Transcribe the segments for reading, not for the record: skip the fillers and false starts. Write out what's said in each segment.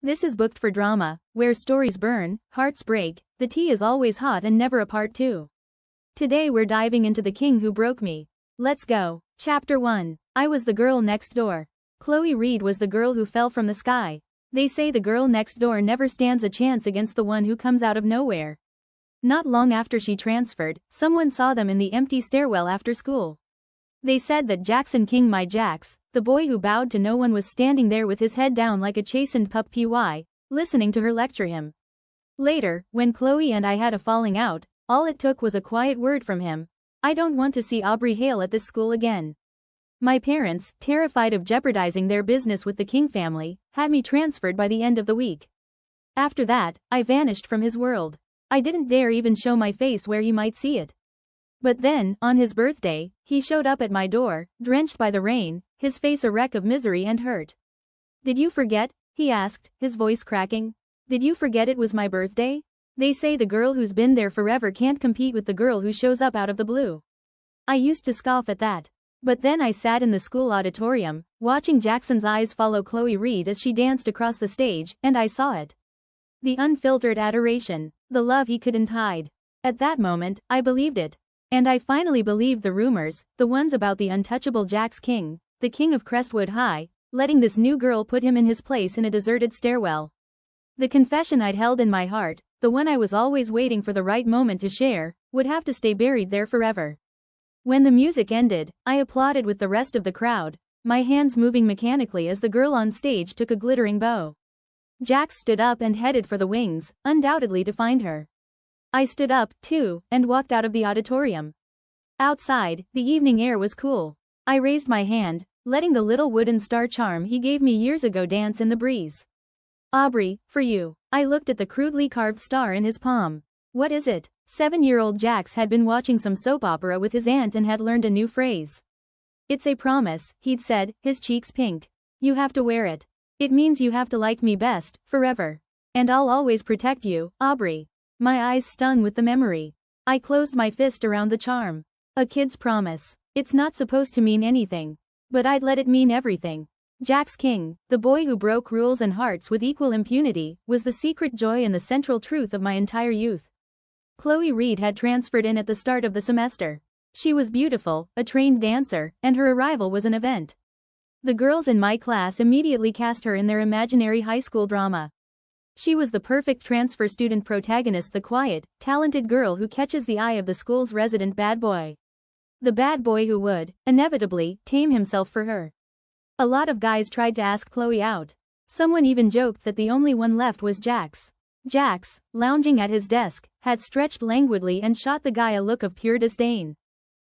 This is Booked for Drama, where stories burn, hearts break, the tea is always hot and never a part 2. Today we're diving into The King Who Broke Me. Let's go. Chapter 1. I was the girl next door. Chloe Reed was the girl who fell from the sky. They say the girl next door never stands a chance against the one who comes out of nowhere. Not long after she transferred, someone saw them in the empty stairwell after school. They said that Jackson King, my Jax, the boy who bowed to no one, was standing there with his head down like a chastened pup, listening to her lecture him. Later, when Chloe and I had a falling out, all it took was a quiet word from him. I don't want to see Aubrey Hale at this school again. My parents, terrified of jeopardizing their business with the King family, had me transferred by the end of the week. After that, I vanished from his world. I didn't dare even show my face where he might see it. But then, on his birthday, he showed up at my door, drenched by the rain, his face a wreck of misery and hurt. "Did you forget?" he asked, his voice cracking. "Did you forget it was my birthday? They say the girl who's been there forever can't compete with the girl who shows up out of the blue." I used to scoff at that. But then I sat in the school auditorium, watching Jackson's eyes follow Chloe Reed as she danced across the stage, and I saw it. The unfiltered adoration, the love he couldn't hide. At that moment, I believed it. And I finally believed the rumors, the ones about the untouchable Jax King, the king of Crestwood High, letting this new girl put him in his place in a deserted stairwell. The confession I'd held in my heart, the one I was always waiting for the right moment to share, would have to stay buried there forever. When the music ended, I applauded with the rest of the crowd, my hands moving mechanically as the girl on stage took a glittering bow. Jax stood up and headed for the wings, undoubtedly to find her. I stood up, too, and walked out of the auditorium. Outside, the evening air was cool. I raised my hand, letting the little wooden star charm he gave me years ago dance in the breeze. "Aubrey, for you." I looked at the crudely carved star in his palm. "What is it?" 7-year-old Jax had been watching some soap opera with his aunt and had learned a new phrase. "It's a promise," he'd said, his cheeks pink. "You have to wear it. It means you have to like me best, forever. And I'll always protect you, Aubrey." My eyes stung with the memory. I closed my fist around the charm. A kid's promise. It's not supposed to mean anything. But I'd let it mean everything. Jax King, the boy who broke rules and hearts with equal impunity, was the secret joy and the central truth of my entire youth. Chloe Reed had transferred in at the start of the semester. She was beautiful, a trained dancer, and her arrival was an event. The girls in my class immediately cast her in their imaginary high school drama. She was the perfect transfer student protagonist, the quiet, talented girl who catches the eye of the school's resident bad boy. The bad boy who would, inevitably, tame himself for her. A lot of guys tried to ask Chloe out. Someone even joked that the only one left was Jax. Jax, lounging at his desk, had stretched languidly and shot the guy a look of pure disdain.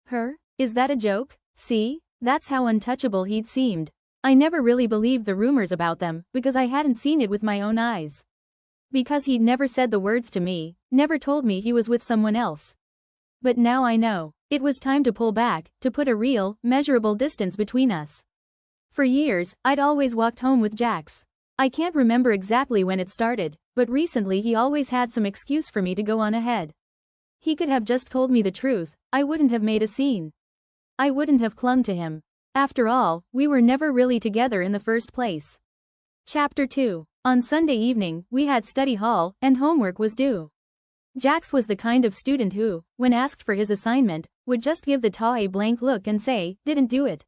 Her? Is that a joke? See? That's how untouchable he'd seemed. I never really believed the rumors about them, because I hadn't seen it with my own eyes. Because he'd never said the words to me, never told me he was with someone else. But now I know. It was time to pull back, to put a real, measurable distance between us. For years, I'd always walked home with Jax. I can't remember exactly when it started, but recently he always had some excuse for me to go on ahead. He could have just told me the truth, I wouldn't have made a scene. I wouldn't have clung to him. After all, we were never really together in the first place. Chapter 2. On Sunday evening, we had study hall, and homework was due. Jax was the kind of student who, when asked for his assignment, would just give the TA a blank look and say, "Didn't do it."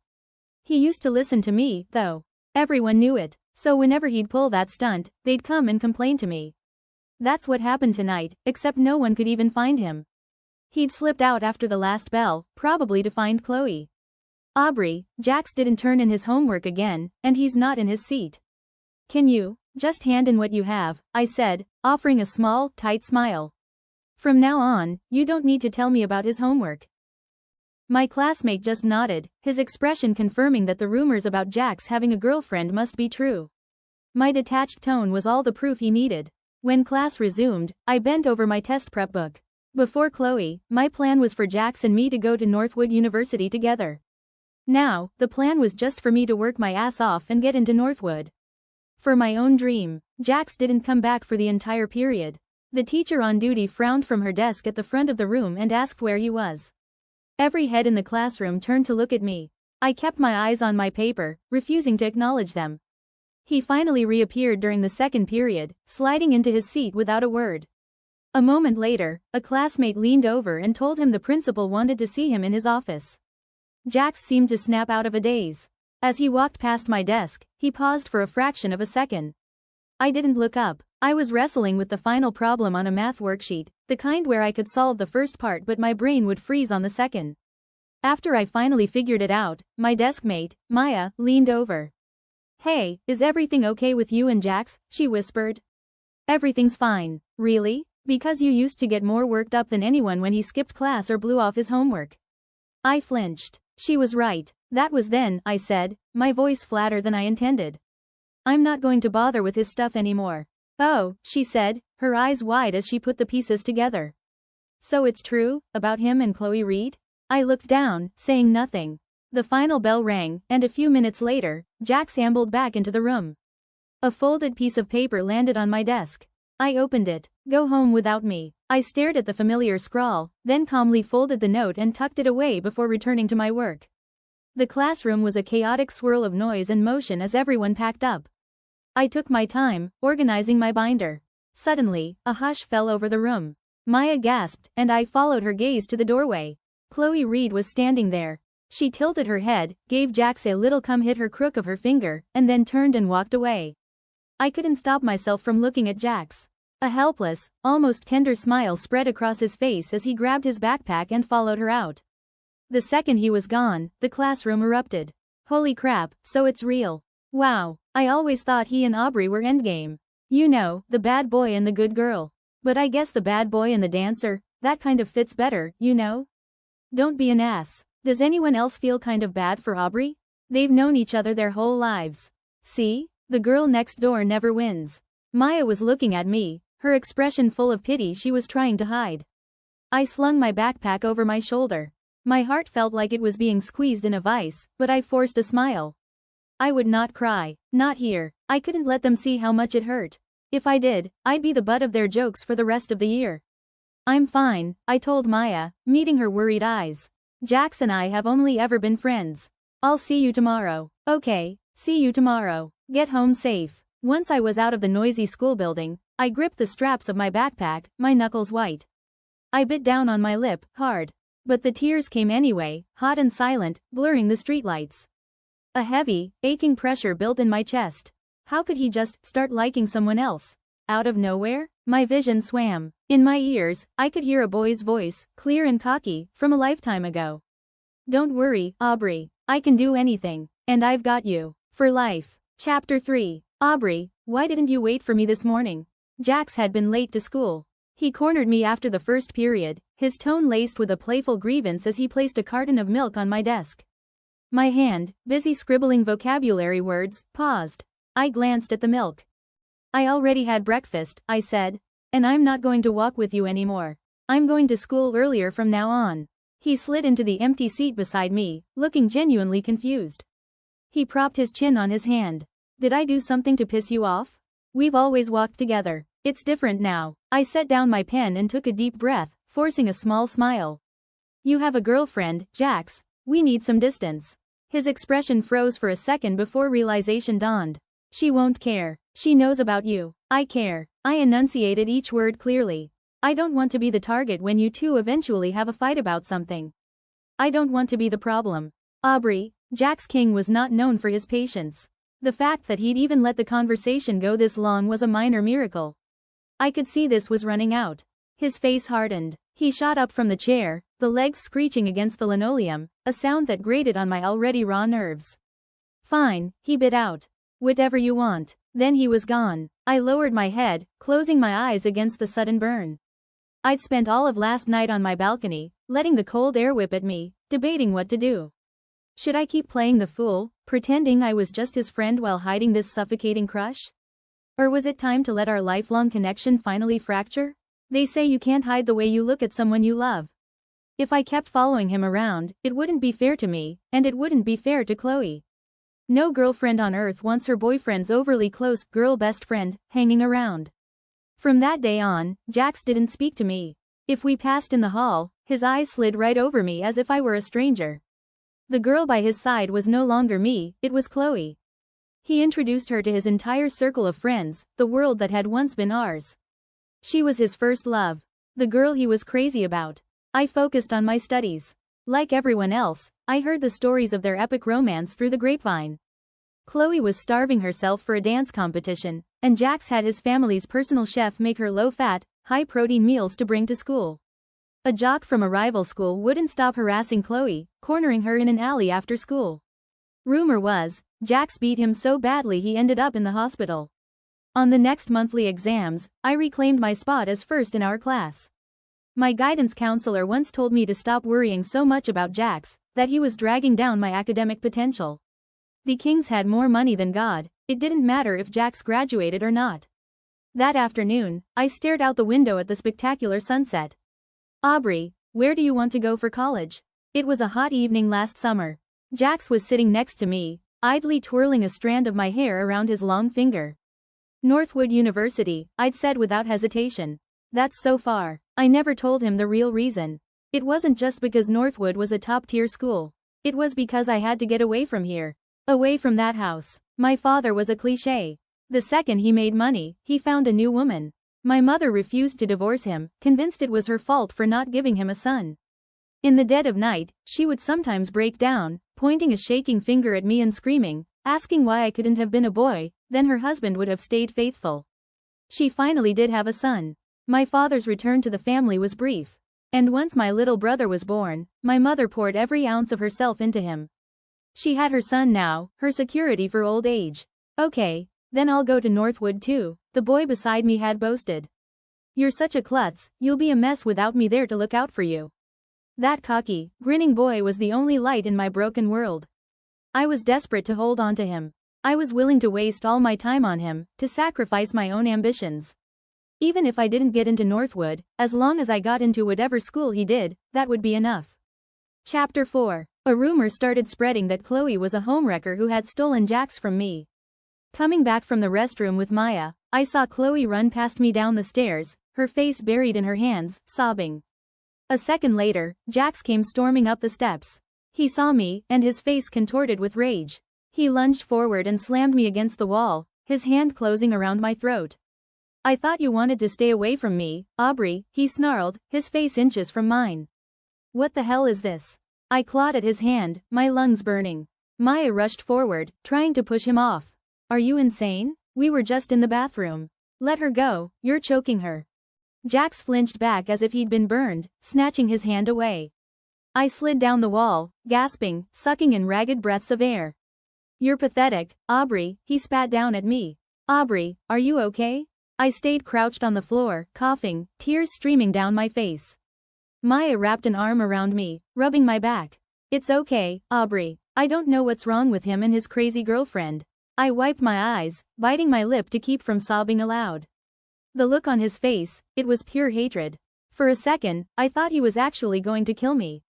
He used to listen to me, though. Everyone knew it, so whenever he'd pull that stunt, they'd come and complain to me. That's what happened tonight, except no one could even find him. He'd slipped out after the last bell, probably to find Chloe. "Aubrey, Jax didn't turn in his homework again, and he's not in his seat. Can you just hand in what you have?" I said, offering a small, tight smile. "From now on, you don't need to tell me about his homework." My classmate just nodded, his expression confirming that the rumors about Jax having a girlfriend must be true. My detached tone was all the proof he needed. When class resumed, I bent over my test prep book. Before Chloe, my plan was for Jax and me to go to Northwood University together. Now, the plan was just for me to work my ass off and get into Northwood. For my own dream. Jax didn't come back for the entire period. The teacher on duty frowned from her desk at the front of the room and asked where he was. Every head in the classroom turned to look at me. I kept my eyes on my paper, refusing to acknowledge them. He finally reappeared during the second period, sliding into his seat without a word. A moment later, a classmate leaned over and told him the principal wanted to see him in his office. Jax seemed to snap out of a daze. As he walked past my desk, he paused for a fraction of a second. I didn't look up. I was wrestling with the final problem on a math worksheet, the kind where I could solve the first part but my brain would freeze on the second. After I finally figured it out, my desk mate, Maya, leaned over. "Hey, is everything okay with you and Jax?" she whispered. "Everything's fine." "Really? Because you used to get more worked up than anyone when he skipped class or blew off his homework." I flinched. She was right. "That was then," I said, my voice flatter than I intended. "I'm not going to bother with his stuff anymore." "Oh," she said, her eyes wide as she put the pieces together. "So it's true, about him and Chloe Reed?" I looked down, saying nothing. The final bell rang, and a few minutes later, Jax ambled back into the room. A folded piece of paper landed on my desk. I opened it. "Go home without me." I stared at the familiar scrawl, then calmly folded the note and tucked it away before returning to my work. The classroom was a chaotic swirl of noise and motion as everyone packed up. I took my time, organizing my binder. Suddenly, a hush fell over the room. Maya gasped, and I followed her gaze to the doorway. Chloe Reed was standing there. She tilted her head, gave Jax a little come hit her crook of her finger, and then turned and walked away. I couldn't stop myself from looking at Jax. A helpless, almost tender smile spread across his face as he grabbed his backpack and followed her out. The second he was gone, the classroom erupted. "Holy crap, so it's real. Wow, I always thought he and Aubrey were endgame. You know, the bad boy and the good girl. But I guess the bad boy and the dancer, that kind of fits better, you know? Don't be an ass. Does anyone else feel kind of bad for Aubrey? They've known each other their whole lives. See? The girl next door never wins." Maya was looking at me, her expression full of pity she was trying to hide. I slung my backpack over my shoulder. My heart felt like it was being squeezed in a vice, but I forced a smile. I would not cry. Not here. I couldn't let them see how much it hurt. If I did, I'd be the butt of their jokes for the rest of the year. "I'm fine," I told Maya, meeting her worried eyes. "Jax and I have only ever been friends. I'll see you tomorrow." "Okay, see you tomorrow. Get home safe." Once I was out of the noisy school building, I gripped the straps of my backpack, my knuckles white. I bit down on my lip, hard. But the tears came anyway, hot and silent, blurring the streetlights. A heavy, aching pressure built in my chest. How could he just start liking someone else? Out of nowhere? My vision swam. In my ears, I could hear a boy's voice, clear and cocky, from a lifetime ago. "Don't worry, Aubrey. I can do anything. And I've got you. For life." Chapter 3. "Aubrey, why didn't you wait for me this morning?" Jax had been late to school. He cornered me after the first period, his tone laced with a playful grievance as he placed a carton of milk on my desk. My hand, busy scribbling vocabulary words, paused. I glanced at the milk. "I already had breakfast," I said. "And I'm not going to walk with you anymore. I'm going to school earlier from now on." He slid into the empty seat beside me, looking genuinely confused. He propped his chin on his hand. "Did I do something to piss you off? We've always walked together. It's different now." I set down my pen and took a deep breath, forcing a small smile. "You have a girlfriend, Jax. We need some distance." His expression froze for a second before realization dawned. "She won't care. She knows about you." "I care." I enunciated each word clearly. "I don't want to be the target when you two eventually have a fight about something. I don't want to be the problem." Aubrey, Jax King was not known for his patience. The fact that he'd even let the conversation go this long was a minor miracle. I could see this was running out. His face hardened. He shot up from the chair, the legs screeching against the linoleum, a sound that grated on my already raw nerves. "Fine," he bit out. "Whatever you want." Then he was gone. I lowered my head, closing my eyes against the sudden burn. I'd spent all of last night on my balcony, letting the cold air whip at me, debating what to do. Should I keep playing the fool, pretending I was just his friend while hiding this suffocating crush? Or was it time to let our lifelong connection finally fracture? They say you can't hide the way you look at someone you love. If I kept following him around, it wouldn't be fair to me, and it wouldn't be fair to Chloe. No girlfriend on earth wants her boyfriend's overly close girl best friend hanging around. From that day on, Jax didn't speak to me. If we passed in the hall, his eyes slid right over me as if I were a stranger. The girl by his side was no longer me, it was Chloe. He introduced her to his entire circle of friends, the world that had once been ours. She was his first love. The girl he was crazy about. I focused on my studies. Like everyone else, I heard the stories of their epic romance through the grapevine. Chloe was starving herself for a dance competition, and Jax had his family's personal chef make her low-fat, high-protein meals to bring to school. A jock from a rival school wouldn't stop harassing Chloe, cornering her in an alley after school. Rumor was, Jax beat him so badly he ended up in the hospital. On the next monthly exams, I reclaimed my spot as first in our class. My guidance counselor once told me to stop worrying so much about Jax, that he was dragging down my academic potential. The Kings had more money than God, it didn't matter if Jax graduated or not. That afternoon, I stared out the window at the spectacular sunset. Aubrey, where do you want to go for college? It was a hot evening last summer. Jax was sitting next to me, idly twirling a strand of my hair around his long finger. Northwood University, I'd said without hesitation. That's so far. I never told him the real reason. It wasn't just because Northwood was a top-tier school. It was because I had to get away from here. Away from that house. My father was a cliché. The second he made money, he found a new woman. My mother refused to divorce him, convinced it was her fault for not giving him a son. In the dead of night, she would sometimes break down, pointing a shaking finger at me and screaming, asking why I couldn't have been a boy, then her husband would have stayed faithful. She finally did have a son. My father's return to the family was brief. And once my little brother was born, my mother poured every ounce of herself into him. She had her son now, her security for old age. Okay, then I'll go to Northwood too, the boy beside me had boasted. You're such a klutz, you'll be a mess without me there to look out for you. That cocky, grinning boy was the only light in my broken world. I was desperate to hold on to him. I was willing to waste all my time on him, to sacrifice my own ambitions. Even if I didn't get into Northwood, as long as I got into whatever school he did, that would be enough. Chapter 4. A rumor started spreading that Chloe was a homewrecker who had stolen Jax from me. Coming back from the restroom with Maya, I saw Chloe run past me down the stairs, her face buried in her hands, sobbing. A second later, Jax came storming up the steps. He saw me, and his face contorted with rage. He lunged forward and slammed me against the wall, his hand closing around my throat. I thought you wanted to stay away from me, Aubrey, he snarled, his face inches from mine. What the hell is this? I clawed at his hand, my lungs burning. Maya rushed forward, trying to push him off. Are you insane? We were just in the bathroom. Let her go, you're choking her. Jax flinched back as if he'd been burned, snatching his hand away. I slid down the wall, gasping, sucking in ragged breaths of air. You're pathetic, Aubrey, he spat down at me. Aubrey, are you okay? I stayed crouched on the floor, coughing, tears streaming down my face. Maya wrapped an arm around me, rubbing my back. It's okay, Aubrey. I don't know what's wrong with him and his crazy girlfriend. I wiped my eyes, biting my lip to keep from sobbing aloud. The look on his face, it was pure hatred. For a second, I thought he was actually going to kill me.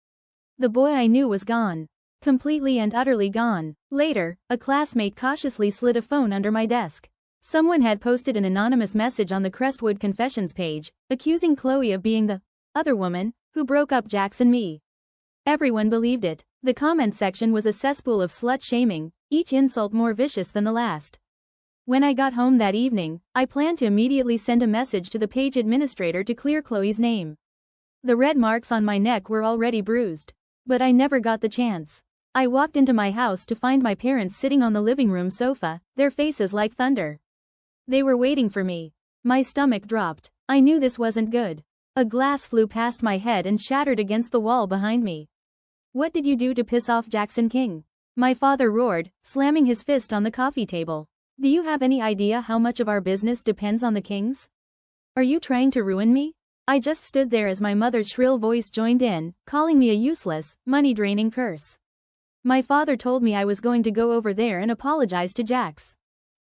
The boy I knew was gone. Completely and utterly gone. Later, a classmate cautiously slid a phone under my desk. Someone had posted an anonymous message on the Crestwood Confessions page, accusing Chloe of being the other woman who broke up Jax and me. Everyone believed it. The comment section was a cesspool of slut-shaming, each insult more vicious than the last. When I got home that evening, I planned to immediately send a message to the page administrator to clear Chloe's name. The red marks on my neck were already bruised. But I never got the chance. I walked into my house to find my parents sitting on the living room sofa, their faces like thunder. They were waiting for me. My stomach dropped. I knew this wasn't good. A glass flew past my head and shattered against the wall behind me. What did you do to piss off Jackson King? My father roared, slamming his fist on the coffee table. Do you have any idea how much of our business depends on the Kings? Are you trying to ruin me? I just stood there as my mother's shrill voice joined in, calling me a useless, money-draining curse. My father told me I was going to go over there and apologize to Jax.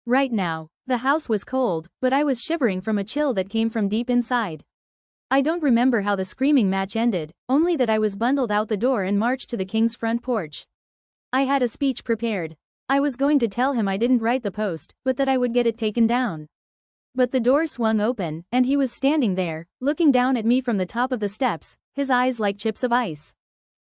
Right now, the house was cold, but I was shivering from a chill that came from deep inside. I don't remember how the screaming match ended, only that I was bundled out the door and marched to the King's front porch. I had a speech prepared. I was going to tell him I didn't write the post, but that I would get it taken down. But the door swung open, and he was standing there, looking down at me from the top of the steps, his eyes like chips of ice.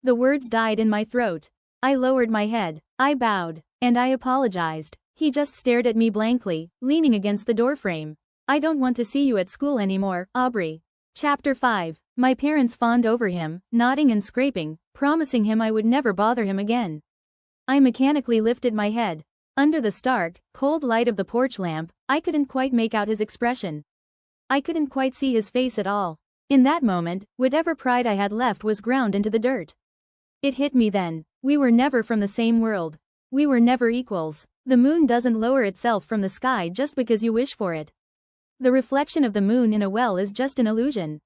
The words died in my throat. I lowered my head. I bowed. And I apologized. He just stared at me blankly, leaning against the doorframe. I don't want to see you at school anymore, Aubrey. Chapter 5. My parents fawned over him, nodding and scraping, promising him I would never bother him again. I mechanically lifted my head. Under the stark, cold light of the porch lamp, I couldn't quite make out his expression. I couldn't quite see his face at all. In that moment, whatever pride I had left was ground into the dirt. It hit me then. We were never from the same world. We were never equals. The moon doesn't lower itself from the sky just because you wish for it. The reflection of the moon in a well is just an illusion.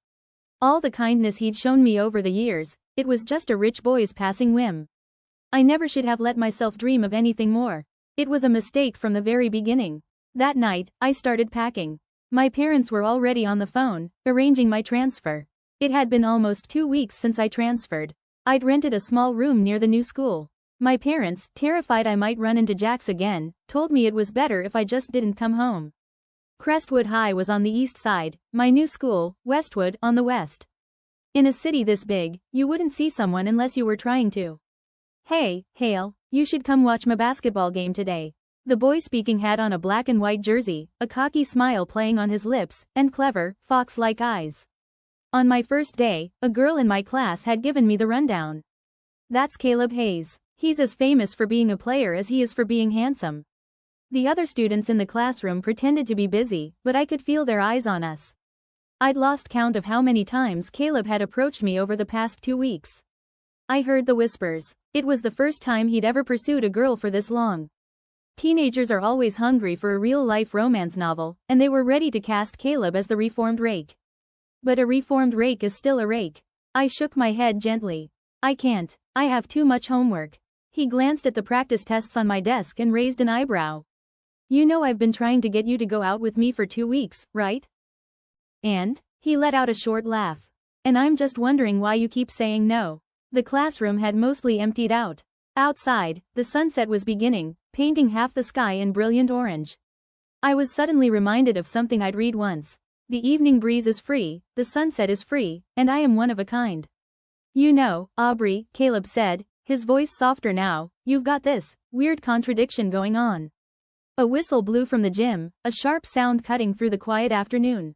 All the kindness he'd shown me over the years, it was just a rich boy's passing whim. I never should have let myself dream of anything more. It was a mistake from the very beginning. That night, I started packing. My parents were already on the phone, arranging my transfer. It had been almost 2 weeks since I transferred. I'd rented a small room near the new school. My parents, terrified I might run into Jax again, told me it was better if I just didn't come home. Crestwood High was on the east side, my new school, Westwood, on the west. In a city this big, you wouldn't see someone unless you were trying to. Hey, Hale, you should come watch my basketball game today. The boy speaking had on a black and white jersey, a cocky smile playing on his lips, and clever, fox-like eyes. On my first day, a girl in my class had given me the rundown. That's Caleb Hayes. He's as famous for being a player as he is for being handsome. The other students in the classroom pretended to be busy, but I could feel their eyes on us. I'd lost count of how many times Caleb had approached me over the past 2 weeks. I heard the whispers. It was the first time he'd ever pursued a girl for this long. Teenagers are always hungry for a real-life romance novel, and they were ready to cast Caleb as the reformed rake. But a reformed rake is still a rake. I shook my head gently. I can't. I have too much homework. He glanced at the practice tests on my desk and raised an eyebrow. You know I've been trying to get you to go out with me for 2 weeks, right? And? He let out a short laugh. And I'm just wondering why you keep saying no. The classroom had mostly emptied out. Outside, the sunset was beginning, painting half the sky in brilliant orange. I was suddenly reminded of something I'd read once. The evening breeze is free, the sunset is free, and I am one of a kind. You know, Aubrey, Caleb said, his voice softer now, you've got this weird contradiction going on. A whistle blew from the gym, a sharp sound cutting through the quiet afternoon.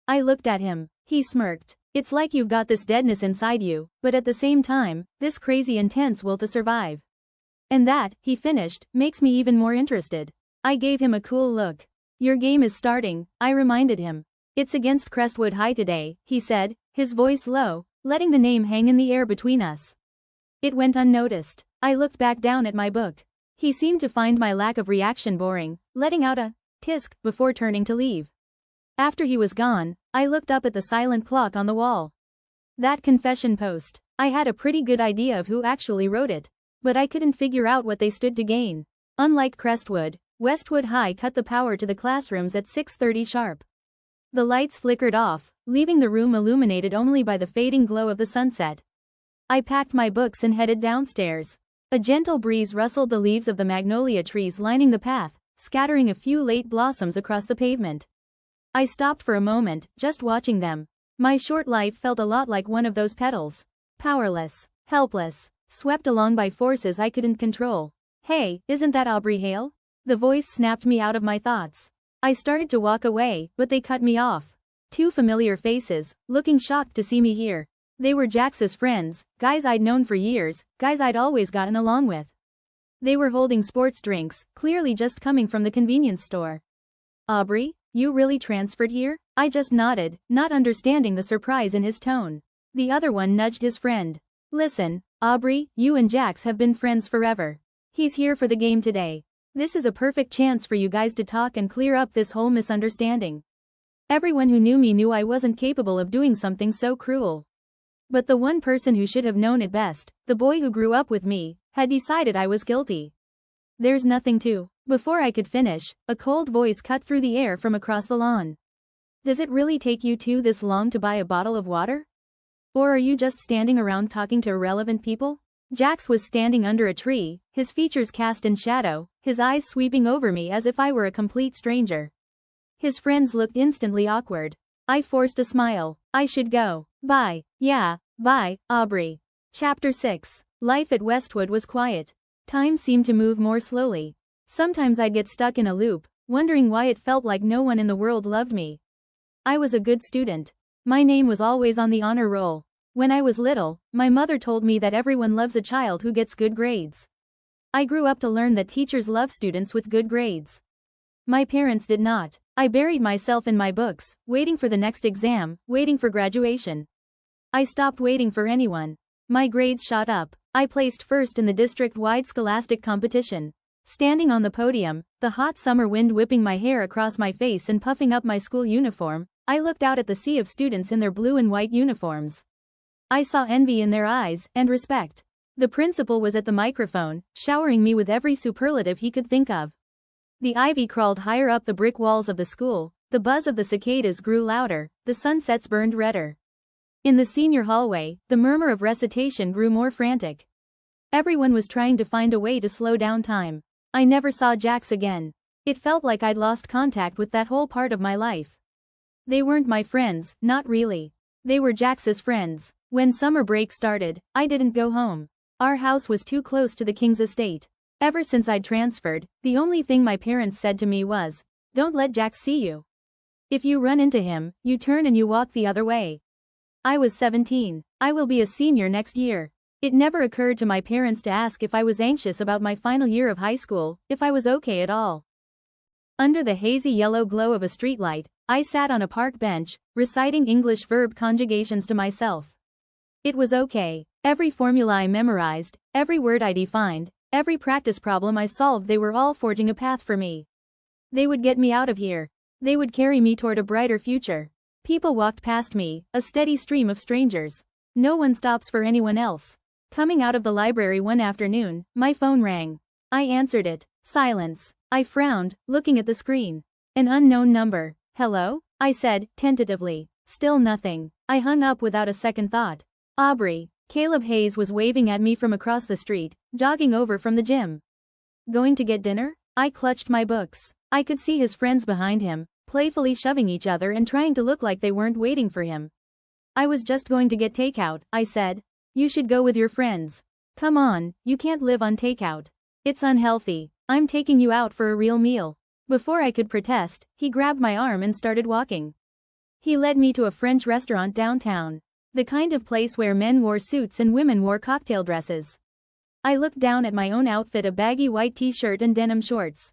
I looked at him. He smirked. It's like you've got this deadness inside you, but at the same time, this crazy intense will to survive. And that, he finished, makes me even more interested. I gave him a cool look. Your game is starting, I reminded him. It's against Crestwood High today, he said, his voice low, letting the name hang in the air between us. It went unnoticed. I looked back down at my book. He seemed to find my lack of reaction boring, letting out a tisk before turning to leave. After he was gone, I looked up at the silent clock on the wall. That confession post. I had a pretty good idea of who actually wrote it, but I couldn't figure out what they stood to gain. Unlike Crestwood, Westwood High cut the power to the classrooms at 6:30 sharp. The lights flickered off, leaving the room illuminated only by the fading glow of the sunset. I packed my books and headed downstairs. A gentle breeze rustled the leaves of the magnolia trees lining the path, scattering a few late blossoms across the pavement. I stopped for a moment, just watching them. My short life felt a lot like one of those petals. Powerless, helpless, swept along by forces I couldn't control. Hey, isn't that Aubrey Hale? The voice snapped me out of my thoughts. I started to walk away, but they cut me off. 2 familiar faces, looking shocked to see me here. They were Jax's friends, guys I'd known for years, guys I'd always gotten along with. They were holding sports drinks, clearly just coming from the convenience store. Aubrey, you really transferred here? I just nodded, not understanding the surprise in his tone. The other one nudged his friend. Listen, Aubrey, you and Jax have been friends forever. He's here for the game today. This is a perfect chance for you guys to talk and clear up this whole misunderstanding. Everyone who knew me knew I wasn't capable of doing something so cruel. But the one person who should have known it best, the boy who grew up with me, had decided I was guilty. There's nothing to. Before I could finish, a cold voice cut through the air from across the lawn. Does it really take you two this long to buy a bottle of water? Or are you just standing around talking to irrelevant people? Jax was standing under a tree, his features cast in shadow, his eyes sweeping over me as if I were a complete stranger. His friends looked instantly awkward. I forced a smile. I should go. Bye. Yeah, bye, Aubrey. Chapter 6. Life at Westwood was quiet. Time seemed to move more slowly. Sometimes I'd get stuck in a loop, wondering why it felt like no one in the world loved me. I was a good student. My name was always on the honor roll. When I was little, my mother told me that everyone loves a child who gets good grades. I grew up to learn that teachers love students with good grades. My parents did not. I buried myself in my books, waiting for the next exam, waiting for graduation. I stopped waiting for anyone. My grades shot up. I placed first in the district-wide scholastic competition. Standing on the podium, the hot summer wind whipping my hair across my face and puffing up my school uniform, I looked out at the sea of students in their blue and white uniforms. I saw envy in their eyes, and respect. The principal was at the microphone, showering me with every superlative he could think of. The ivy crawled higher up the brick walls of the school, the buzz of the cicadas grew louder, the sunsets burned redder. In the senior hallway, the murmur of recitation grew more frantic. Everyone was trying to find a way to slow down time. I never saw Jax again. It felt like I'd lost contact with that whole part of my life. They weren't my friends, not really. They were Jax's friends. When summer break started, I didn't go home. Our house was too close to the king's estate. Ever since I'd transferred, the only thing my parents said to me was, "Don't let Jax see you. If you run into him, you turn and you walk the other way." I was 17. I will be a senior next year. It never occurred to my parents to ask if I was anxious about my final year of high school, if I was okay at all. Under the hazy yellow glow of a streetlight, I sat on a park bench, reciting English verb conjugations to myself. It was okay. Every formula I memorized, every word I defined, every practice problem I solved, they were all forging a path for me. They would get me out of here. They would carry me toward a brighter future. People walked past me, a steady stream of strangers. No one stops for anyone else. Coming out of the library one afternoon, my phone rang. I answered it. Silence. I frowned, looking at the screen. An unknown number. "Hello?" I said, tentatively. Still nothing. I hung up without a second thought. Aubrey. Caleb Hayes was waving at me from across the street, jogging over from the gym. Going to get dinner? I clutched my books. I could see his friends behind him, playfully shoving each other and trying to look like they weren't waiting for him. "I was just going to get takeout," I said. "You should go with your friends." "Come on, you can't live on takeout. It's unhealthy. I'm taking you out for a real meal." Before I could protest, he grabbed my arm and started walking. He led me to a French restaurant downtown. The kind of place where men wore suits and women wore cocktail dresses. I looked down at my own outfit, a baggy white t-shirt and denim shorts.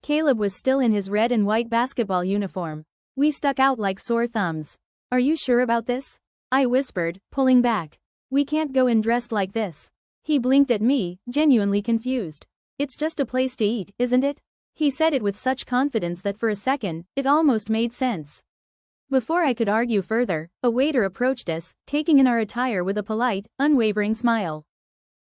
Caleb was still in his red and white basketball uniform. We stuck out like sore thumbs. "Are you sure about this?" I whispered, pulling back. "We can't go in dressed like this." He blinked at me, genuinely confused. "It's just a place to eat, isn't it?" He said it with such confidence that for a second, it almost made sense. Before I could argue further, a waiter approached us, taking in our attire with a polite, unwavering smile.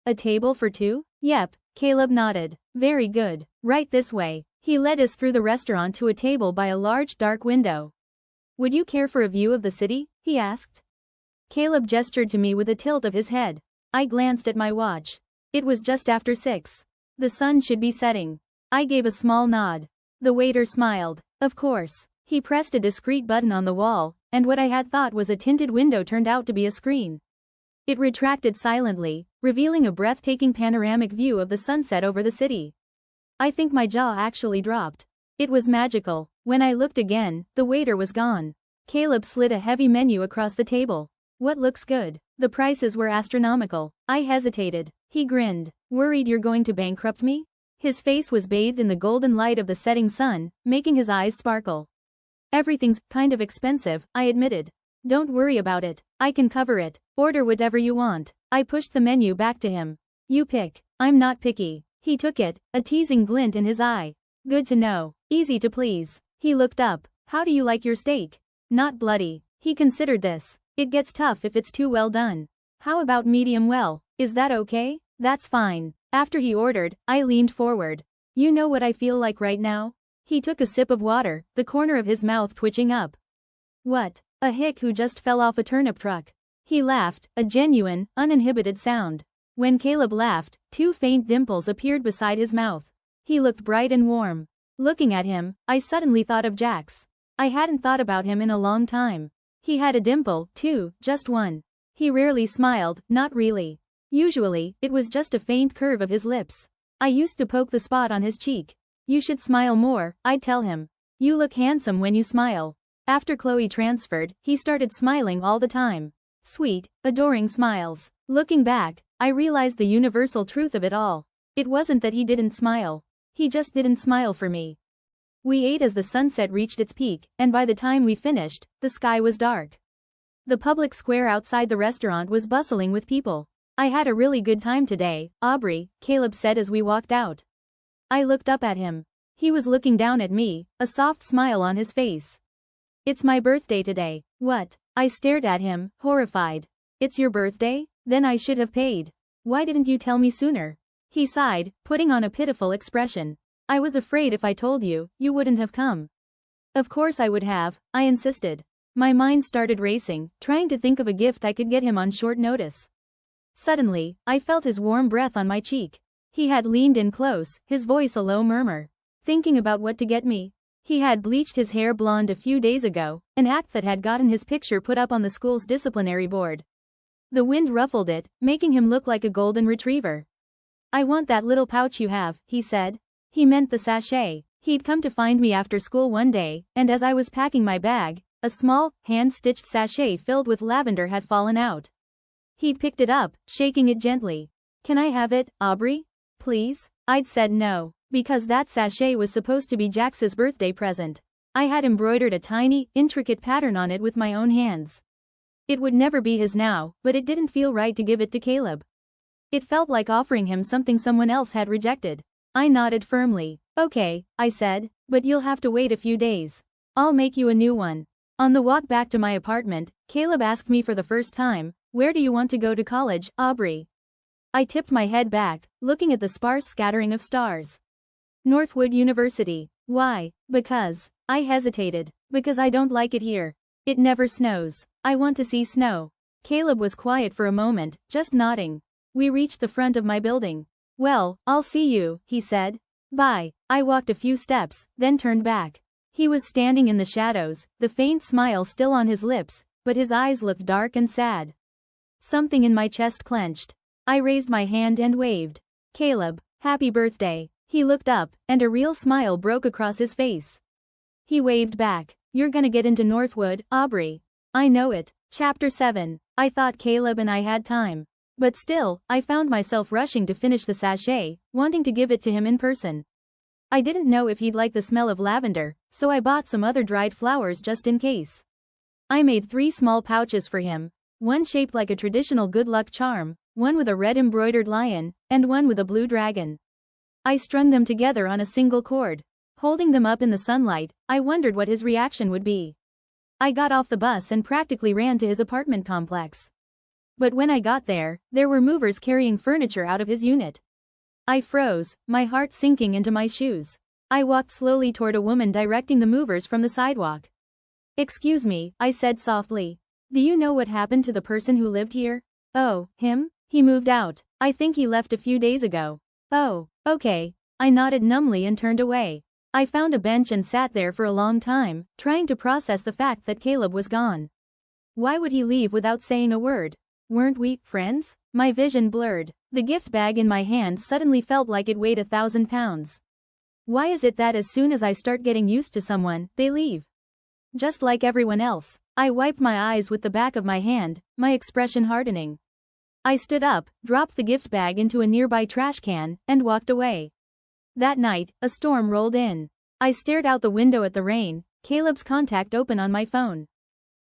"A table for two?" "Yep," Caleb nodded. "Very good. Right this way." He led us through the restaurant to a table by a large dark window. "Would you care for a view of the city?" he asked. Caleb gestured to me with a tilt of his head. I glanced at my watch. It was just after 6. The sun should be setting. I gave a small nod. The waiter smiled. Of course. He pressed a discreet button on the wall, and what I had thought was a tinted window turned out to be a screen. It retracted silently, revealing a breathtaking panoramic view of the sunset over the city. I think my jaw actually dropped. It was magical. When I looked again, the waiter was gone. Caleb slid a heavy menu across the table. "What looks good?" The prices were astronomical. I hesitated. He grinned. "Worried you're going to bankrupt me?" His face was bathed in the golden light of the setting sun, making his eyes sparkle. "Everything's kind of expensive," I admitted. "Don't worry about it. I can cover it. Order whatever you want." I pushed the menu back to him. "You pick." "I'm not picky." He took it, a teasing glint in his eye. "Good to know. Easy to please." He looked up. "How do you like your steak?" "Not bloody." He considered this. "It gets tough if it's too well done." "How about medium well? Is that okay?" "That's fine." After he ordered, I leaned forward. "You know what I feel like right now?" He took a sip of water, the corner of his mouth twitching up. "What?" "A hick who just fell off a turnip truck." He laughed, a genuine, uninhibited sound. When Caleb laughed, 2 faint dimples appeared beside his mouth. He looked bright and warm. Looking at him, I suddenly thought of Jax. I hadn't thought about him in a long time. He had a dimple, too, just one. He rarely smiled, not really. Usually, it was just a faint curve of his lips. I used to poke the spot on his cheek. You should smile more, I'd tell him. You look handsome when you smile. After Chloe transferred, he started smiling all the time. Sweet, adoring smiles. Looking back, I realized the universal truth of it all. It wasn't that he didn't smile. He just didn't smile for me. We ate as the sunset reached its peak, and by the time we finished, the sky was dark. The public square outside the restaurant was bustling with people. I had a really good time today, Aubrey, Caleb said as we walked out. I looked up at him. He was looking down at me, a soft smile on his face. It's my birthday today. What? I stared at him, horrified. It's your birthday? Then I should have paid. Why didn't you tell me sooner? He sighed, putting on a pitiful expression. I was afraid if I told you, you wouldn't have come. Of course I would have, I insisted. My mind started racing, trying to think of a gift I could get him on short notice. Suddenly, I felt his warm breath on my cheek. He had leaned in close, his voice a low murmur. Thinking about what to get me. He had bleached his hair blonde a few days ago, an act that had gotten his picture put up on the school's disciplinary board. The wind ruffled it, making him look like a golden retriever. I want that little pouch you have, he said. He meant the sachet. He'd come to find me after school one day, and as I was packing my bag, a small, hand-stitched sachet filled with lavender had fallen out. He'd picked it up, shaking it gently. Can I have it, Aubrey? Please? I'd said no, because that sachet was supposed to be Jax's birthday present. I had embroidered a tiny, intricate pattern on it with my own hands. It would never be his now, but it didn't feel right to give it to Caleb. It felt like offering him something someone else had rejected. I nodded firmly. Okay, I said, but you'll have to wait a few days. I'll make you a new one. On the walk back to my apartment, Caleb asked me for the first time, where do you want to go to college, Aubrey? I tipped my head back, looking at the sparse scattering of stars. Northwood University. Why? Because. I hesitated. Because I don't like it here. It never snows. I want to see snow. Caleb was quiet for a moment, just nodding. We reached the front of my building. Well, I'll see you, he said. Bye. I walked a few steps, then turned back. He was standing in the shadows, the faint smile still on his lips, but his eyes looked dark and sad. Something in my chest clenched. I raised my hand and waved. Caleb, happy birthday. He looked up, and a real smile broke across his face. He waved back. You're gonna get into Northwood, Aubrey. I know it. Chapter 7. I thought Caleb and I had time. But still, I found myself rushing to finish the sachet, wanting to give it to him in person. I didn't know if he'd like the smell of lavender, so I bought some other dried flowers just in case. I made 3 small pouches for him, one shaped like a traditional good luck charm, one with a red embroidered lion, and one with a blue dragon. I strung them together on a single cord. Holding them up in the sunlight, I wondered what his reaction would be. I got off the bus and practically ran to his apartment complex. But when I got there were movers carrying furniture out of his unit. I froze, my heart sinking into my shoes. I walked slowly toward a woman directing the movers from the sidewalk. Excuse me, I said softly. Do you know what happened to the person who lived here? Oh, him? He moved out. I think he left a few days ago. Oh, okay. I nodded numbly and turned away. I found a bench and sat there for a long time, trying to process the fact that Caleb was gone. Why would he leave without saying a word? Weren't we friends? My vision blurred. The gift bag in my hand suddenly felt like it weighed 1,000 pounds. Why is it that as soon as I start getting used to someone, they leave? Just like everyone else. I wiped my eyes with the back of my hand, my expression hardening. I stood up, dropped the gift bag into a nearby trash can, and walked away. That night, a storm rolled in. I stared out the window at the rain, Caleb's contact open on my phone.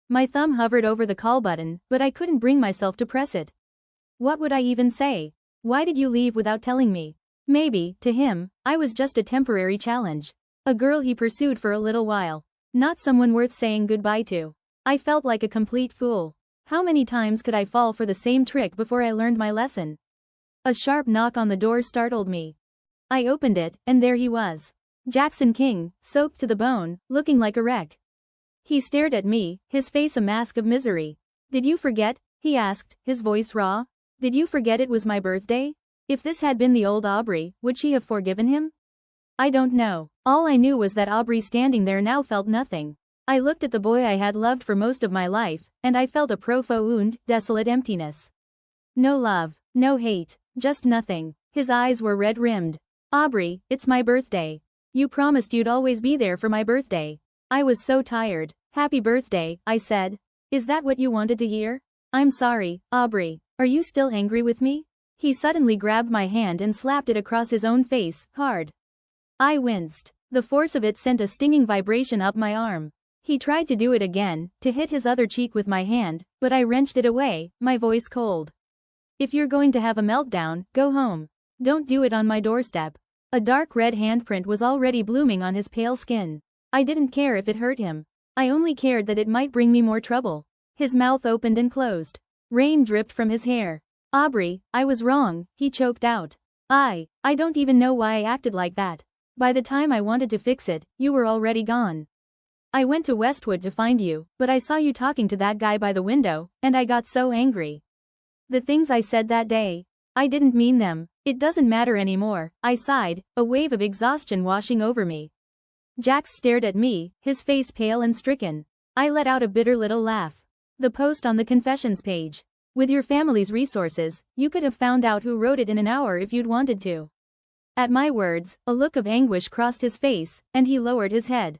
My thumb hovered over the call button, but I couldn't bring myself to press it. What would I even say? Why did you leave without telling me? Maybe, to him, I was just a temporary challenge. A girl he pursued for a little while. Not someone worth saying goodbye to. I felt like a complete fool. How many times could I fall for the same trick before I learned my lesson? A sharp knock on the door startled me. I opened it, and there he was. Jackson King, soaked to the bone, looking like a wreck. He stared at me, his face a mask of misery. Did you forget? He asked, his voice raw. Did you forget it was my birthday? If this had been the old Aubrey, would she have forgiven him? I don't know. All I knew was that Aubrey standing there now felt nothing. I looked at the boy I had loved for most of my life, and I felt a profound, desolate emptiness. No love, no hate, just nothing. His eyes were red-rimmed. Aubrey, it's my birthday. You promised you'd always be there for my birthday. I was so tired. Happy birthday, I said. Is that what you wanted to hear? I'm sorry, Aubrey. Are you still angry with me? He suddenly grabbed my hand and slapped it across his own face, hard. I winced. The force of it sent a stinging vibration up my arm. He tried to do it again, to hit his other cheek with my hand, but I wrenched it away, my voice cold. If you're going to have a meltdown, go home. Don't do it on my doorstep. A dark red handprint was already blooming on his pale skin. I didn't care if it hurt him. I only cared that it might bring me more trouble. His mouth opened and closed. Rain dripped from his hair. Aubrey, I was wrong, he choked out. I don't even know why I acted like that. By the time I wanted to fix it, you were already gone. I went to Westwood to find you, but I saw you talking to that guy by the window, and I got so angry. The things I said that day, I didn't mean them. It doesn't matter anymore, I sighed, a wave of exhaustion washing over me. Jax stared at me, his face pale and stricken. I let out a bitter little laugh. The post on the confessions page. With your family's resources, you could have found out who wrote it in an hour if you'd wanted to. At my words, a look of anguish crossed his face, and he lowered his head.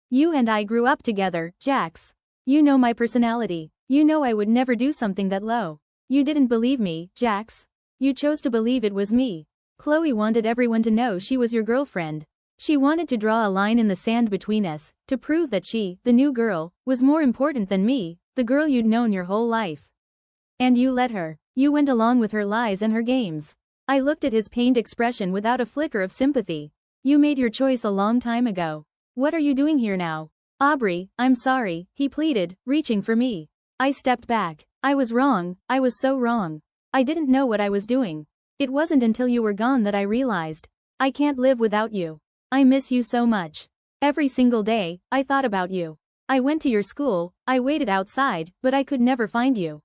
You and I grew up together, Jax. You know my personality. You know I would never do something that low. You didn't believe me, Jax. You chose to believe it was me. Chloe wanted everyone to know she was your girlfriend. She wanted to draw a line in the sand between us, to prove that she, the new girl, was more important than me, the girl you'd known your whole life. And you let her. You went along with her lies and her games. I looked at his pained expression without a flicker of sympathy. You made your choice a long time ago. What are you doing here now? Aubrey, I'm sorry, he pleaded, reaching for me. I stepped back. I was wrong, I was so wrong. I didn't know what I was doing. It wasn't until you were gone that I realized. I can't live without you. I miss you so much. Every single day, I thought about you. I went to your school, I waited outside, but I could never find you.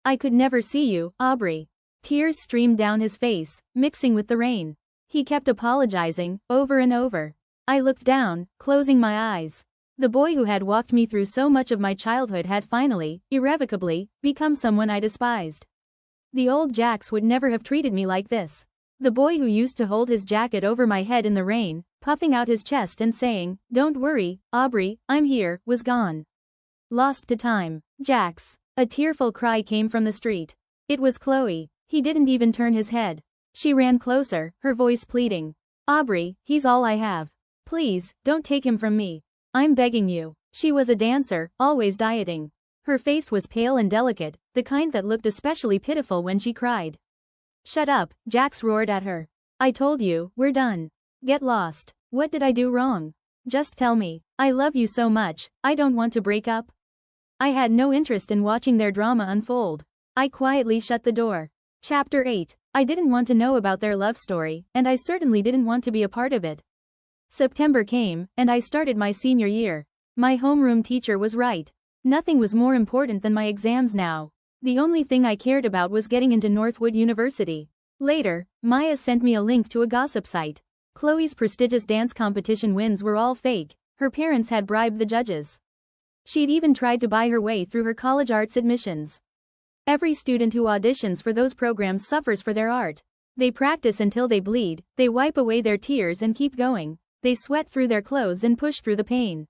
I could never see you, Aubrey. Tears streamed down his face, mixing with the rain. He kept apologizing, over and over. I looked down, closing my eyes. The boy who had walked me through so much of my childhood had finally, irrevocably, become someone I despised. The old Jax would never have treated me like this. The boy who used to hold his jacket over my head in the rain, puffing out his chest and saying, "Don't worry, Aubrey, I'm here," was gone. Lost to time. Jax. A tearful cry came from the street. It was Chloe. He didn't even turn his head. She ran closer, her voice pleading. Aubrey, he's all I have. Please, don't take him from me. I'm begging you. She was a dancer, always dieting. Her face was pale and delicate, the kind that looked especially pitiful when she cried. Shut up, Jax roared at her. I told you, we're done. Get lost. What did I do wrong? Just tell me. I love you so much, I don't want to break up. I had no interest in watching their drama unfold. I quietly shut the door. Chapter 8. I didn't want to know about their love story, and I certainly didn't want to be a part of it. September came, and I started my senior year. My homeroom teacher was right. Nothing was more important than my exams now. The only thing I cared about was getting into Northwood University. Later, Maya sent me a link to a gossip site. Chloe's prestigious dance competition wins were all fake. Her parents had bribed the judges. She'd even tried to buy her way through her college arts admissions. Every student who auditions for those programs suffers for their art. They practice until they bleed, they wipe away their tears and keep going. They sweat through their clothes and push through the pain.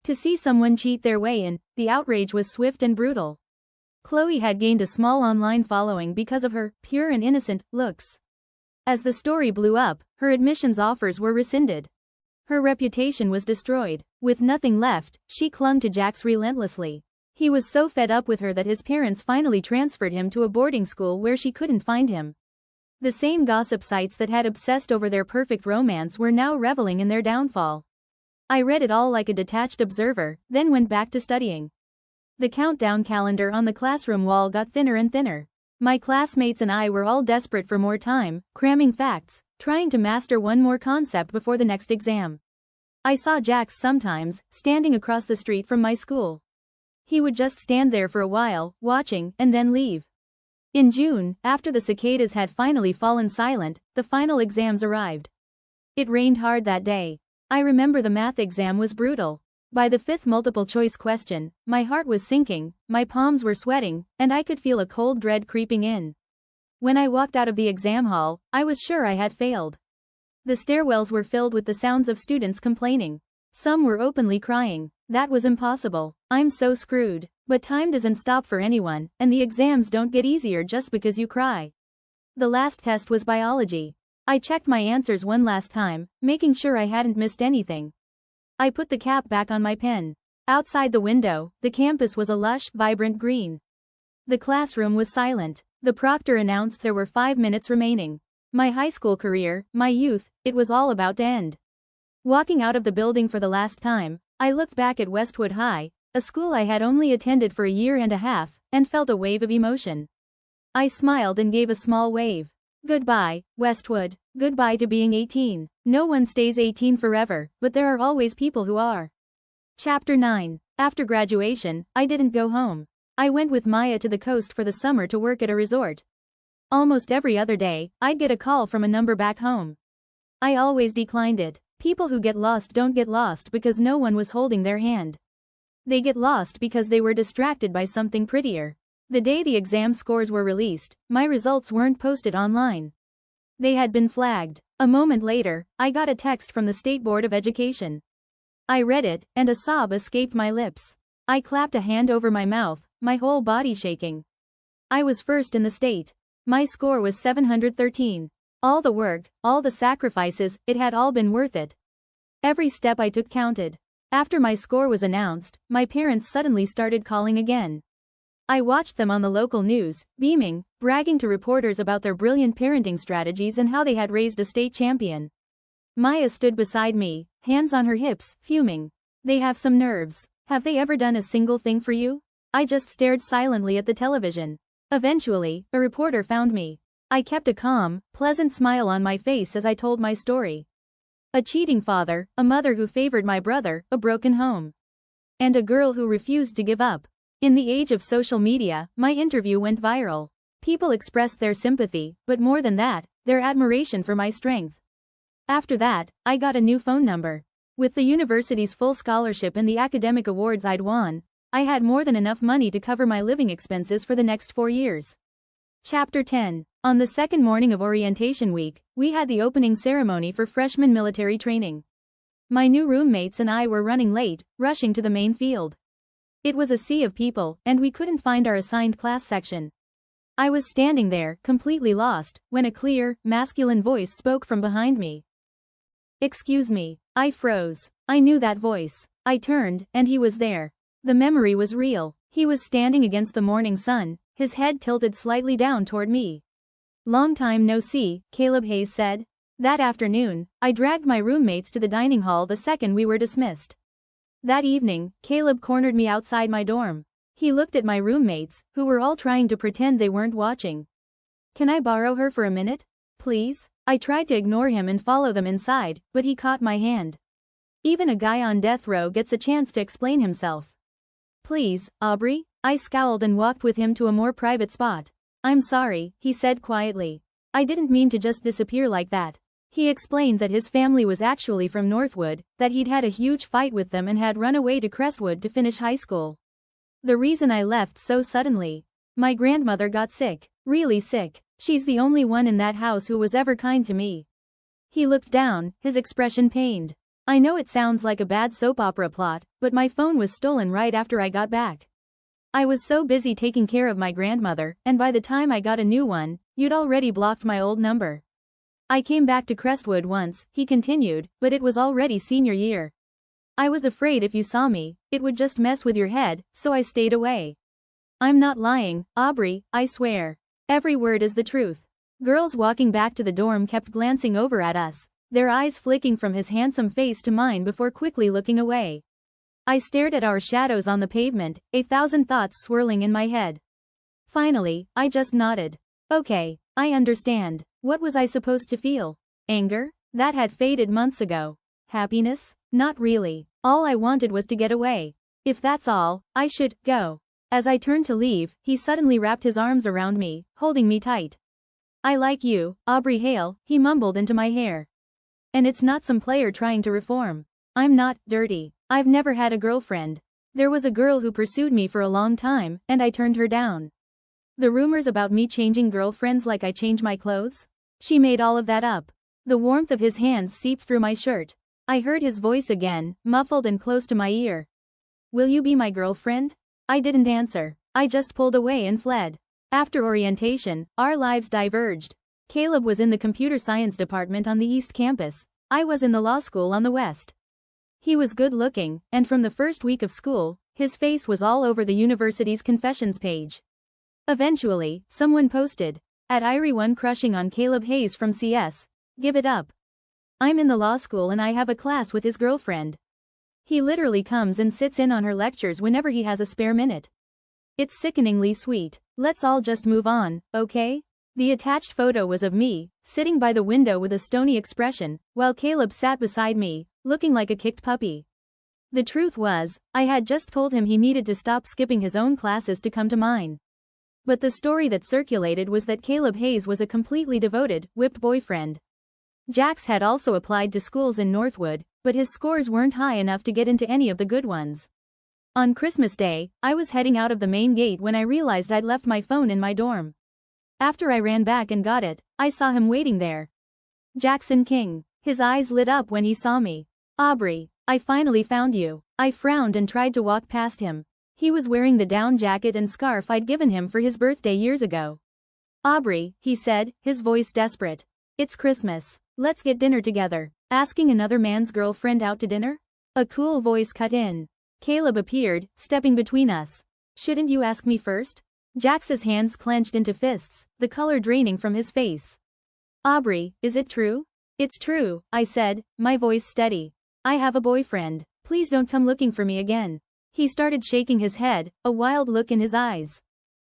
To see someone cheat their way in, the outrage was swift and brutal. Chloe had gained a small online following because of her pure and innocent looks. As the story blew up, her admissions offers were rescinded. Her reputation was destroyed. With nothing left, she clung to Jax relentlessly. He was so fed up with her that his parents finally transferred him to a boarding school where she couldn't find him. The same gossip sites that had obsessed over their perfect romance were now reveling in their downfall. I read it all like a detached observer, then went back to studying. The countdown calendar on the classroom wall got thinner and thinner. My classmates and I were all desperate for more time, cramming facts, trying to master one more concept before the next exam. I saw Jax sometimes, standing across the street from my school. He would just stand there for a while, watching, and then leave. In June, after the cicadas had finally fallen silent, the final exams arrived. It rained hard that day. I remember the math exam was brutal. By the fifth multiple-choice question, my heart was sinking, my palms were sweating, and I could feel a cold dread creeping in. When I walked out of the exam hall, I was sure I had failed. The stairwells were filled with the sounds of students complaining. Some were openly crying. That was impossible. I'm so screwed. But time doesn't stop for anyone, and the exams don't get easier just because you cry. The last test was biology. I checked my answers one last time, making sure I hadn't missed anything. I put the cap back on my pen. Outside the window, the campus was a lush, vibrant green. The classroom was silent. The proctor announced there were 5 minutes remaining. My high school career, my youth, it was all about to end. Walking out of the building for the last time, I looked back at Westwood High, a school I had only attended for a year and a half, and felt a wave of emotion. I smiled and gave a small wave. Goodbye, Westwood. Goodbye to being 18. No one stays 18 forever, but there are always people who are. Chapter 9. After graduation, I didn't go home. I went with Maya to the coast for the summer to work at a resort. Almost every other day, I'd get a call from a number back home. I always declined it. People who get lost don't get lost because no one was holding their hand. They get lost because they were distracted by something prettier. The day the exam scores were released, my results weren't posted online. They had been flagged. A moment later, I got a text from the State Board of Education. I read it, and a sob escaped my lips. I clapped a hand over my mouth, my whole body shaking. I was first in the state. My score was 713. All the work, all the sacrifices, it had all been worth it. Every step I took counted. After my score was announced, my parents suddenly started calling again. I watched them on the local news, beaming, bragging to reporters about their brilliant parenting strategies and how they had raised a state champion. Maya stood beside me, hands on her hips, fuming. They have some nerves. Have they ever done a single thing for you? I just stared silently at the television. Eventually, a reporter found me. I kept a calm, pleasant smile on my face as I told my story. A cheating father, a mother who favored my brother, a broken home. And a girl who refused to give up. In the age of social media, my interview went viral. People expressed their sympathy, but more than that, their admiration for my strength. After that, I got a new phone number. With the university's full scholarship and the academic awards I'd won, I had more than enough money to cover my living expenses for the next 4 years. Chapter 10. On the second morning of orientation week, we had the opening ceremony for freshman military training. My new roommates and I were running late, rushing to the main field. It was a sea of people, and we couldn't find our assigned class section. I was standing there, completely lost, when a clear, masculine voice spoke from behind me. Excuse me. I froze. I knew that voice. I turned, and he was there. The memory was real. He was standing against the morning sun, his head tilted slightly down toward me. Long time no see, Caleb Hayes said. That afternoon, I dragged my roommates to the dining hall the second we were dismissed. That evening, Caleb cornered me outside my dorm. He looked at my roommates, who were all trying to pretend they weren't watching. Can I borrow her for a minute? Please? I tried to ignore him and follow them inside, but he caught my hand. Even a guy on death row gets a chance to explain himself. Please, Aubrey? I scowled and walked with him to a more private spot. I'm sorry, he said quietly. I didn't mean to just disappear like that. He explained that his family was actually from Northwood, that he'd had a huge fight with them and had run away to Crestwood to finish high school. The reason I left so suddenly. My grandmother got sick, really sick. She's the only one in that house who was ever kind to me. He looked down, his expression pained. I know it sounds like a bad soap opera plot, but my phone was stolen right after I got back. I was so busy taking care of my grandmother, and by the time I got a new one, you'd already blocked my old number. I came back to Crestwood once, he continued, but it was already senior year. I was afraid if you saw me, it would just mess with your head, so I stayed away. I'm not lying, Aubrey, I swear. Every word is the truth. Girls walking back to the dorm kept glancing over at us, their eyes flicking from his handsome face to mine before quickly looking away. I stared at our shadows on the pavement, 1,000 thoughts swirling in my head. Finally, I just nodded. Okay, I understand. What was I supposed to feel? Anger? That had faded months ago. Happiness? Not really. All I wanted was to get away. If that's all, I should go. As I turned to leave, he suddenly wrapped his arms around me, holding me tight. I like you, Aubrey Hale, he mumbled into my hair. And it's not some player trying to reform. I'm not dirty. I've never had a girlfriend. There was a girl who pursued me for a long time, and I turned her down. The rumors about me changing girlfriends like I change my clothes? She made all of that up. The warmth of his hands seeped through my shirt. I heard his voice again, muffled and close to my ear. "Will you be my girlfriend?" I didn't answer. I just pulled away and fled. After orientation, our lives diverged. Caleb was in the computer science department on the East Campus. I was in the law school on the West. He was good looking, and from the first week of school, his face was all over the university's confessions page. Eventually, someone posted, "At Irie1 crushing on Caleb Hayes from CS. Give it up. I'm in the law school and I have a class with his girlfriend. He literally comes and sits in on her lectures whenever he has a spare minute. It's sickeningly sweet. Let's all just move on, okay?" The attached photo was of me, sitting by the window with a stony expression, while Caleb sat beside me, looking like a kicked puppy. The truth was, I had just told him he needed to stop skipping his own classes to come to mine. But the story that circulated was that Caleb Hayes was a completely devoted, whipped boyfriend. Jax had also applied to schools in Northwood, but his scores weren't high enough to get into any of the good ones. On Christmas Day, I was heading out of the main gate when I realized I'd left my phone in my dorm. After I ran back and got it, I saw him waiting there. Jackson King. His eyes lit up when he saw me. "Aubrey, I finally found you." I frowned and tried to walk past him. He was wearing the down jacket and scarf I'd given him for his birthday years ago. "Aubrey," he said, his voice desperate. "It's Christmas. Let's get dinner together." Asking another man's girlfriend out to dinner? A cool voice cut in. Caleb appeared, stepping between us. "Shouldn't you ask me first?" Jax's hands clenched into fists, the color draining from his face. "Aubrey, is it true?" "It's true," I said, my voice steady. "I have a boyfriend. Please don't come looking for me again." He started shaking his head, a wild look in his eyes.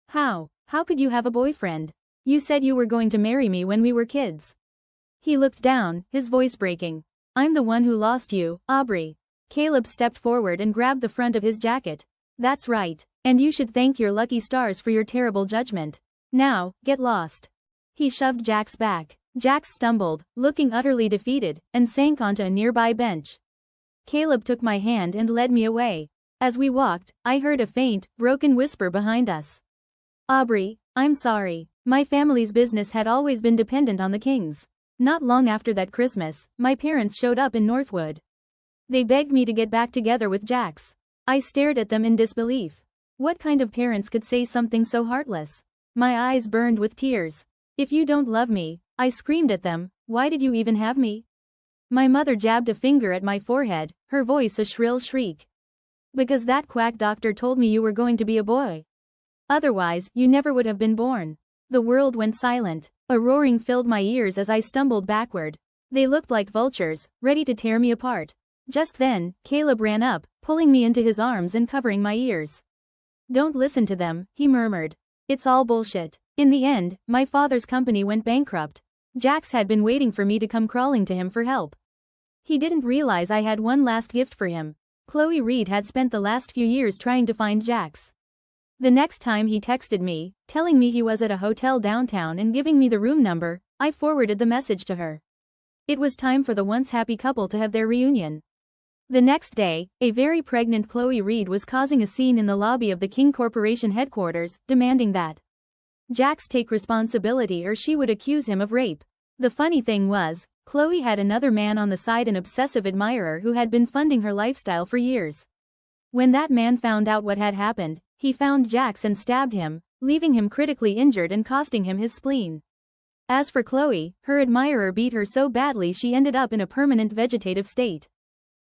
How could you have a boyfriend? You said you were going to marry me when we were kids." He looked down, his voice breaking. "I'm the one who lost you, Aubrey." Caleb stepped forward and grabbed the front of his jacket. "That's right. And you should thank your lucky stars for your terrible judgment. Now, get lost." He shoved Jax back. Jax stumbled, looking utterly defeated, and sank onto a nearby bench. Caleb took my hand and led me away. As we walked, I heard a faint, broken whisper behind us. "Aubrey, I'm sorry. My family's business had always been dependent on the Kings. Not long after that Christmas, my parents showed up in Northwood. They begged me to get back together with Jax." I stared at them in disbelief. What kind of parents could say something so heartless? My eyes burned with tears. "If you don't love me," I screamed at them, "why did you even have me?" My mother jabbed a finger at my forehead, her voice a shrill shriek. "Because that quack doctor told me you were going to be a boy. Otherwise, you never would have been born." The world went silent. A roaring filled my ears as I stumbled backward. They looked like vultures, ready to tear me apart. Just then, Caleb ran up, pulling me into his arms and covering my ears. "Don't listen to them," he murmured. "It's all bullshit." In the end, my father's company went bankrupt. Jax had been waiting for me to come crawling to him for help. He didn't realize I had one last gift for him. Chloe Reed had spent the last few years trying to find Jax. The next time he texted me, telling me he was at a hotel downtown and giving me the room number, I forwarded the message to her. It was time for the once happy couple to have their reunion. The next day, a very pregnant Chloe Reed was causing a scene in the lobby of the King Corporation headquarters, demanding that Jax take responsibility or she would accuse him of rape. The funny thing was, Chloe had another man on the side, an obsessive admirer who had been funding her lifestyle for years. When that man found out what had happened, he found Jax and stabbed him, leaving him critically injured and costing him his spleen. As for Chloe, her admirer beat her so badly she ended up in a permanent vegetative state.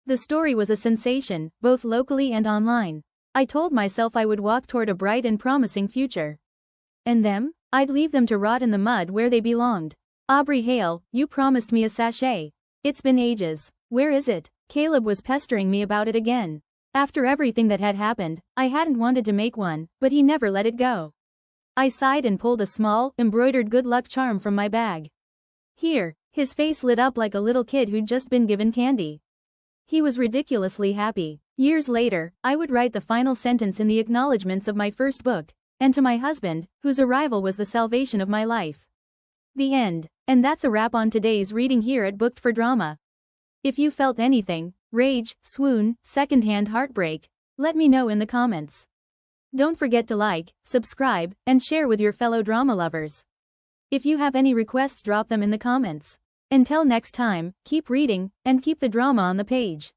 The story was a sensation, both locally and online. I told myself I would walk toward a bright and promising future. And them? I'd leave them to rot in the mud where they belonged. "Aubrey Hale, you promised me a sachet. It's been ages. Where is it?" Caleb was pestering me about it again. After everything that had happened, I hadn't wanted to make one, but he never let it go. I sighed and pulled a small, embroidered good luck charm from my bag. "Here." His face lit up like a little kid who'd just been given candy. He was ridiculously happy. Years later, I would write the final sentence in the acknowledgments of my first book, and to my husband, whose arrival was the salvation of my life. The end. And that's a wrap on today's reading here at Booked for Drama. If you felt anything, rage, swoon, secondhand heartbreak, let me know in the comments. Don't forget to like, subscribe, and share with your fellow drama lovers. If you have any requests, drop them in the comments. Until next time, keep reading, and keep the drama on the page.